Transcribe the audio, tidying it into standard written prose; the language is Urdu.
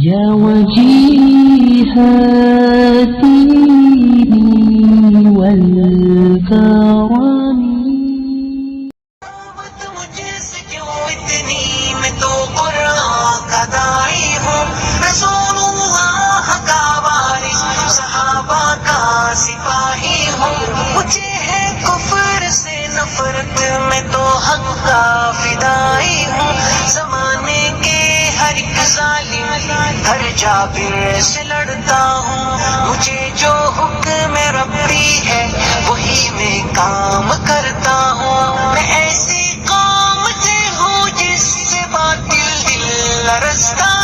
یا وجیہا دینی والکرم. مجھ سے کیوں اتنی، میں تو قرآن کا داعی ہوں، رسول اللہ کا وارث، صحابہ کا سپاہی ہوں. مجھے ہے کفر سے نفرت، میں تو حق کا فدائی ہوں. زمانے کے ہر ایک ظالم ہر جابر سے لڑتا ہوں. مجھے جو حکم ربی ہے وہی میں کام کرتا ہوں. میں ایسی قوم سے ہوں جس سے باطل دل لرزتا